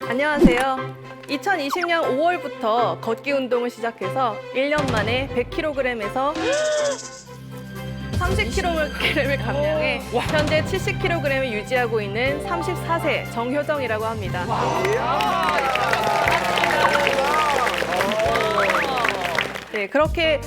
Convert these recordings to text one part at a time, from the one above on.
안녕하세요. 2020년 5월부터 걷기 운동을 시작해서 1년 만에 100kg에서 30kg을 감량해 현재 70kg을 유지하고 있는 34세 정효정이라고 합니다. 네, 그렇게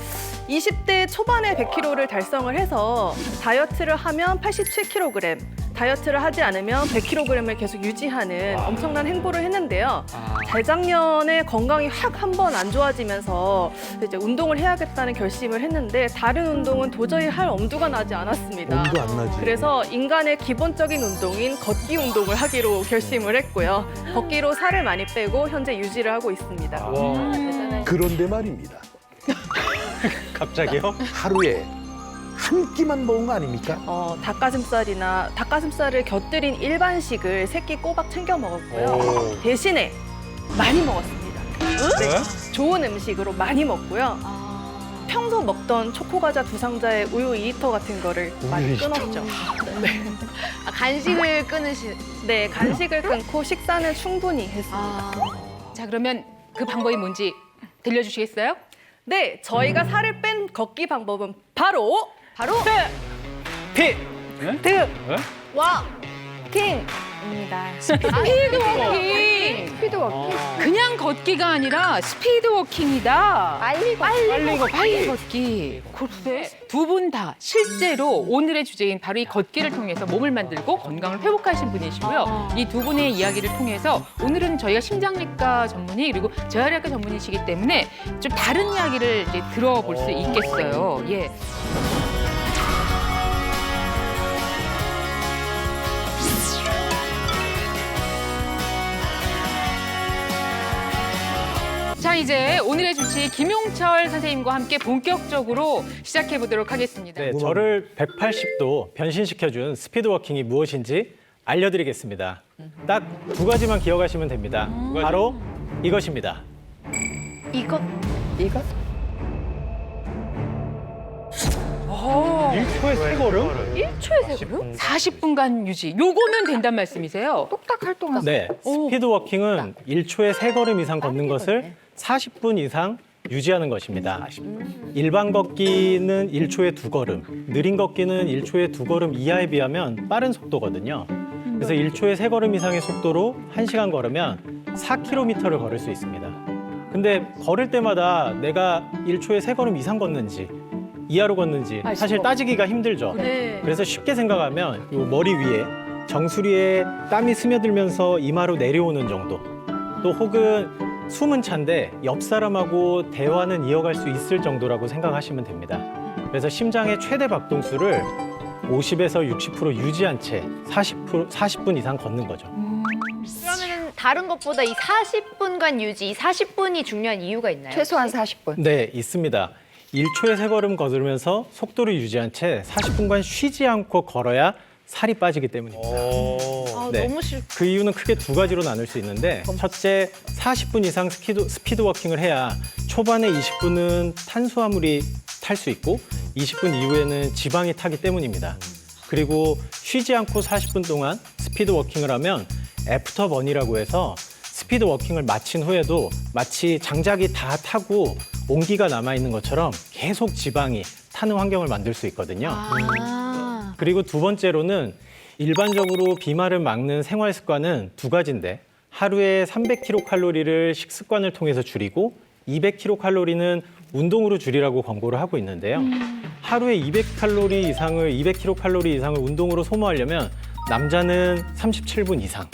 20대 초반에 100kg를 달성을 해서 다이어트를 하면 87kg, 다이어트를 하지 않으면 100kg을 계속 유지하는 엄청난 행보를 했는데요. 재작년에 건강이 확 한 번 안 좋아지면서 이제 운동을 해야겠다는 결심을 했는데 다른 운동은 도저히 할 엄두가 나지 않았습니다. 엄두 안 나지. 그래서 인간의 기본적인 운동인 걷기 운동을 하기로 결심을 했고요. 걷기로 살을 많이 빼고 현재 유지를 하고 있습니다. 대단하시죠? 그런데 말입니다. 갑자기요? 하루에 한 끼만 먹은 거 아닙니까? 닭가슴살을 곁들인 일반식을 세 끼 꼬박 챙겨 먹었고요. 오. 대신에 많이 먹었습니다. 네? 좋은 음식으로 많이 먹고요. 평소 먹던 초코과자 2상자에 우유 2리터 같은 거를 많이 끊었죠. 간식을 끊으시. 네, 간식을 끊고 식사는 충분히 했습니다. 자, 그러면 그 방법이 뭔지 들려주시겠어요? 네, 저희가 살을 뺀 걷기 방법은 바로 피! 킹입니다. 스피드 워킹! 스피드 워킹. 그냥 걷기가 아니라 스피드 워킹이다. 빨리 걷기. 글쎄, 두 분 다 실제로 오늘의 주제인 바로 이 걷기를 통해서 몸을 만들고 건강을 회복하신 분이시고요. 이 두 분의 이야기를 통해서 오늘은 저희가 심장내과 전문의 그리고 재활의학과 전문의시기 때문에 좀 다른 이야기를 이제 들어볼 수 있겠어요. 예. 자, 이제 오늘의 주치 김용철 선생님과 함께 본격적으로 시작해 보도록 하겠습니다. 네, 저를 180도 변신시켜준 스피드워킹이 무엇인지 알려드리겠습니다. 딱 두 가지만 기억하시면 됩니다. 바로 이것입니다. 이거? 1초의 세걸음? 1초에 세 그릇? 40분간 유지. 요거면 된단 말씀이세요? 똑딱 활동하세요. 네, 스피드워킹은 1초에 3걸음 이상 걷는 것을 40분 이상 유지하는 것입니다. 일반 걷기는 1초에 2걸음, 느린 걷기는 1초에 2걸음 이하에 비하면 빠른 속도거든요. 그래서 1초에 3걸음 이상의 속도로 1시간 걸으면 4km를 걸을 수 있습니다. 근데 걸을 때마다 내가 1초에 3걸음 이상 걷는지 이하로 걷는지 사실 따지기가 힘들죠. 네. 그래서 쉽게 생각하면 요 머리 위에 정수리에 땀이 스며들면서 이마로 내려오는 정도, 또 혹은 숨은 차인데 옆 사람하고 대화는 이어갈 수 있을 정도라고 생각하시면 됩니다. 그래서 심장의 최대 박동수를 50에서 60% 유지한 채 40분 이상 걷는 거죠. 그러면 다른 것보다 이 40분간 유지, 이 40분이 중요한 이유가 있나요? 최소한 40분. 네, 있습니다. 1초에 3걸음 걸으면서 속도를 유지한 채 40분간 쉬지 않고 걸어야 살이 빠지기 때문입니다. 네. 너무 싫. 그 이유는 크게 두 가지로 나눌 수 있는데, 첫째, 40분 이상 스피드워킹을 해야 초반에 20분은 탄수화물이 탈 수 있고 20분 이후에는 지방이 타기 때문입니다. 그리고 쉬지 않고 40분 동안 스피드워킹을 하면 애프터번이라고 해서 스피드워킹을 마친 후에도 마치 장작이 다 타고 온기가 남아있는 것처럼 계속 지방이 타는 환경을 만들 수 있거든요. 그리고 두 번째로는 일반적으로 비만을 막는 생활 습관은 두 가지인데, 하루에 300kcal를 식습관을 통해서 줄이고 200kcal는 운동으로 줄이라고 권고를 하고 있는데요. 하루에 200kcal 이상을 운동으로 소모하려면 남자는 37분 이상,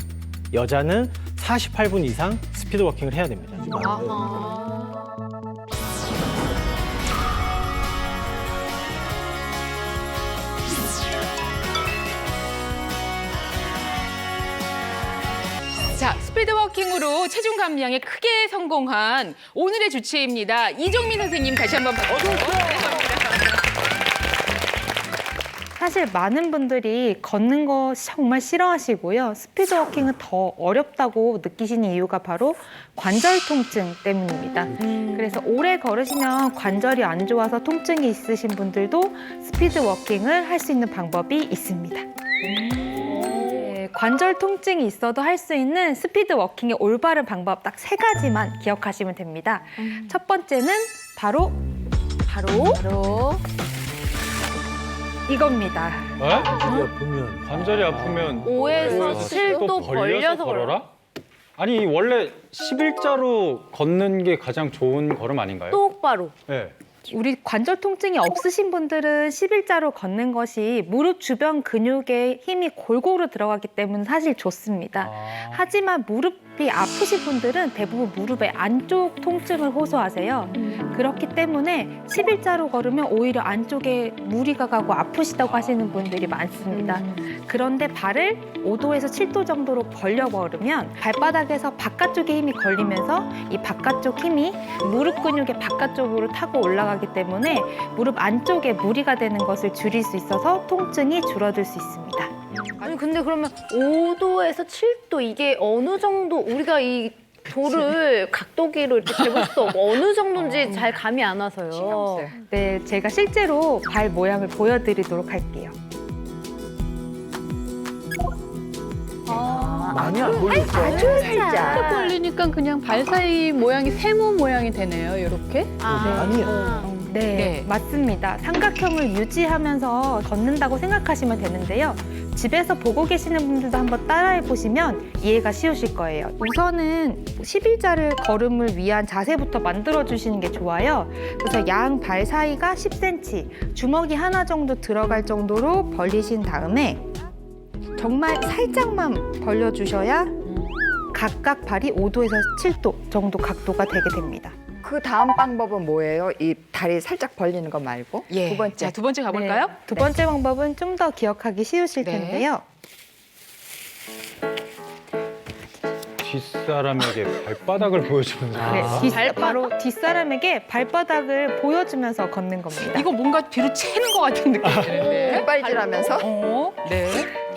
여자는 48분 이상 스피드워킹을 해야 됩니다. 자, 스피드워킹으로 체중 감량에 크게 성공한 오늘의 주치의입니다. 이종민 선생님 다시 한번 박수. 사실 많은 분들이 걷는 거 정말 싫어하시고요. 스피드워킹은 더 어렵다고 느끼시는 이유가 바로 관절 통증 때문입니다. 그래서 오래 걸으시면 관절이 안 좋아서 통증이 있으신 분들도 스피드워킹을 할 수 있는 방법이 있습니다. 네, 관절 통증이 있어도 할 수 있는 스피드 워킹의 올바른 방법 딱 3가지만 기억하시면 됩니다. 첫 번째는 바로 이겁니다. 보면 관절이 아프면 5에서 7도 벌려서 걸어라? 아니 원래 11자로 걷는 게 가장 좋은 걸음 아닌가요? 똑바로. 네. 우리 관절 통증이 없으신 분들은 11자로 걷는 것이 무릎 주변 근육에 힘이 골고루 들어가기 때문에 사실 좋습니다. 하지만 무릎이 아프신 분들은 대부분 무릎의 안쪽 통증을 호소하세요. 그렇기 때문에 11자로 걸으면 오히려 안쪽에 무리가 가고 아프시다고 하시는 분들이 많습니다. 그런데 발을 5도에서 7도 정도로 벌려 걸으면 발바닥에서 바깥쪽에 힘이 걸리면서 이 바깥쪽 힘이 무릎 근육의 바깥쪽으로 타고 올라가기 때문에 무릎 안쪽에 무리가 되는 것을 줄일 수 있어서 통증이 줄어들 수 있습니다. 아니 근데 그러면 5도에서 7도 이게 어느 정도 우리가 이 돌을 각도기로 이렇게 재볼 수도 없고 어느 정도인지 잘 감이 안 와서요. 네, 제가 실제로 발 모양을 보여드리도록 할게요. 많이 안 걸렸어. 아주 살짝. 걸리니까 그냥 발 사이 모양이 세모 모양이 되네요, 이렇게. 아니야. 네, 네. 맞습니다. 삼각형을 유지하면서 걷는다고 생각하시면 되는데요. 집에서 보고 계시는 분들도 한번 따라해 보시면 이해가 쉬우실 거예요. 우선은 11자를 걸음을 위한 자세부터 만들어 주시는 게 좋아요. 그래서 양 발 사이가 10cm, 주먹이 하나 정도 들어갈 정도로 벌리신 다음에 정말 살짝만 벌려주셔야 각각 발이 5도에서 7도 정도 각도가 되게 됩니다. 그 다음 방법은 뭐예요? 이 다리 살짝 벌리는 거 말고 예. 두 번째. 자, 두 번째 가볼까요? 네, 두 번째 방법은 좀 더 기억하기 쉬우실 네. 텐데요. 뒷사람에게 발바닥을 보여주면서. 네, 바로 뒷사람에게 발바닥을 보여주면서 걷는 겁니다. 이거 뭔가 뒤로 채는 것 같은 느낌이 드는데. 발질하면서 네.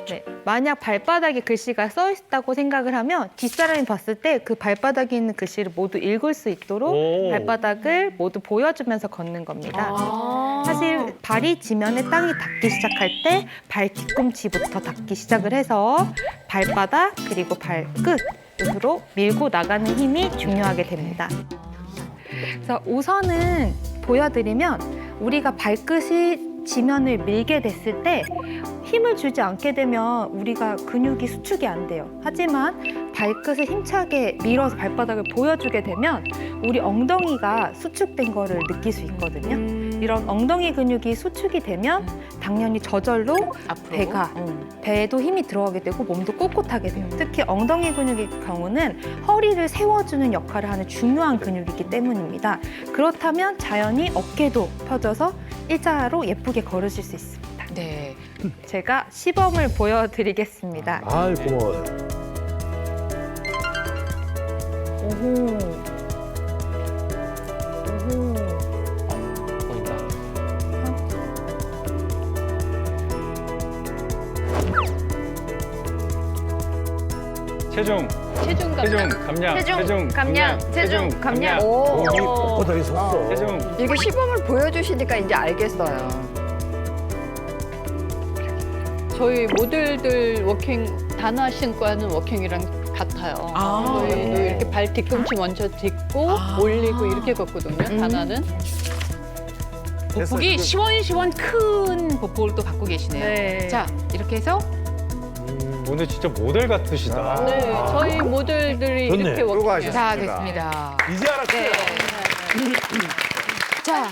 네, 만약 발바닥에 글씨가 써 있다고 생각을 하면 뒷사람이 봤을 때 그 발바닥에 있는 글씨를 모두 읽을 수 있도록 오. 발바닥을 모두 보여주면서 걷는 겁니다. 사실 발이 지면에 땅이 닿기 시작할 때 발 뒤꿈치부터 닿기 시작을 해서 발바닥 그리고 발끝으로 밀고 나가는 힘이 중요하게 됩니다. 그래서 우선은 보여드리면 우리가 발끝이 지면을 밀게 됐을 때 힘을 주지 않게 되면 우리가 근육이 수축이 안 돼요. 하지만 발끝을 힘차게 밀어서 발바닥을 보여주게 되면 우리 엉덩이가 수축된 거를 느낄 수 있거든요. 이런 엉덩이 근육이 수축이 되면 당연히 저절로 앞으로. 배에도 힘이 들어가게 되고 몸도 꼿꼿하게 돼요. 특히 엉덩이 근육의 경우는 허리를 세워주는 역할을 하는 중요한 근육이기 때문입니다. 그렇다면 자연히 어깨도 펴져서 일자로 예쁘게 걸으실 수 있습니다. 네. 제가 시범을 보여드리겠습니다. 아이 고마워요. 오호. 오호. 체중, 체중 감량. 체중, 감량, 체중, 감량, 체중, 감량. 오. 여기 뻣뻣하게 섰어. 체중. 이게 시범을 보여주시니까 이제 알겠어요. 저희 모델들 워킹 단화 신고 하는 워킹이랑 같아요. 저희도 이렇게 발 뒤꿈치 먼저 딛고 올리고 이렇게 걷거든요, 단화는. 보폭이 시원시원 큰 보폭을 또 갖고 계시네요. 네. 자, 이렇게 해서 오늘 진짜 모델 같으시다. 네, 저희 모델들이 좋네. 이렇게 워킹. 자, 됐습니다. 이제 알았어요. 자,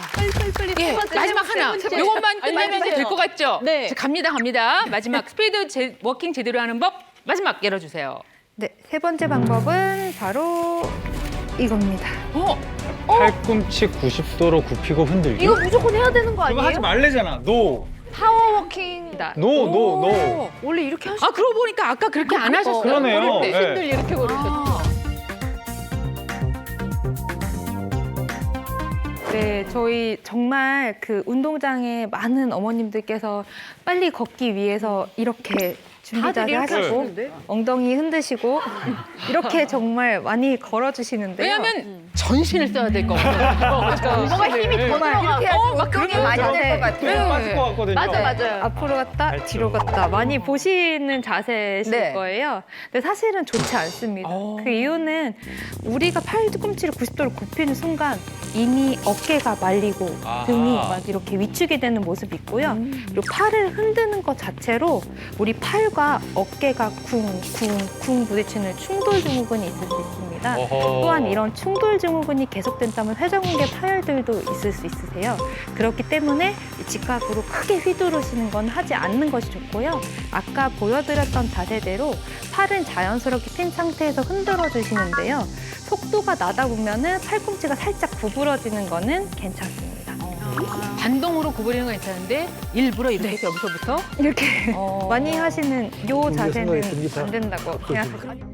빨리 예, 마지막 하나. 요것만 끝내면 될 것 같죠? 네. 자, 갑니다. 마지막 스피드 워킹 제대로 하는 법 마지막 열어주세요. 네, 세 번째 방법은 바로 이겁니다. 팔꿈치 90도로 굽히고 흔들기. 이거 무조건 해야 되는 거 그거 아니에요? 하지 말래잖아. 노, 파워워킹. 노. 원래 이렇게 하시. 아, 그러고 보니까 아까 그렇게 안 하셨어요. 그러네요. 걸을 때 네. 신들 이렇게 걸으셨죠. 네, 저희 정말 그 운동장에 많은 어머님들께서 빨리 걷기 위해서 이렇게 준비 다들 자세 이렇게 하시고 하시는데? 엉덩이 흔드시고 이렇게 정말 많이 걸어주시는데요. 왜냐하면 전신을 써야 될 것 같아요. 뭔가 힘이 더 정말 들어가고 이렇게 해야지 막 그런 그게 많이 될 것 같아요. 빠질 것 같거든요. 맞아요. 앞으로 갔다 그렇죠. 뒤로 갔다 많이 보시는 자세실 네. 거예요. 근데 사실은 좋지 않습니다. 그 이유는 우리가 팔꿈치를 90도로 굽히는 순간 이미 어깨가 말리고 아하. 등이 막 이렇게 위축이 되는 모습이 있고요. 그리고 팔을 흔드는 것 자체로 우리 팔과 어깨가 쿵쿵쿵 부딪히는 충돌 증후군이 있을 수 있습니다. 어허. 또한 이런 충돌 증후군이 계속된다면 회전근개 파열들도 있을 수 있으세요. 그렇기 때문에 직각으로 크게 휘두르시는 건 하지 않는 것이 좋고요. 아까 보여드렸던 자세대로 팔은 자연스럽게 핀 상태에서 흔들어 주시는데요. 속도가 나다 보면은 팔꿈치가 살짝 구부러지는 거는 괜찮습니다. 반동으로 구부리는 건 괜찮은데 일부러 이렇게 해서 여기서부터 이렇게 많이 하시는 요 우리가 자세는 생각했던 게 다 안 된다고 없어지네. 생각합니다.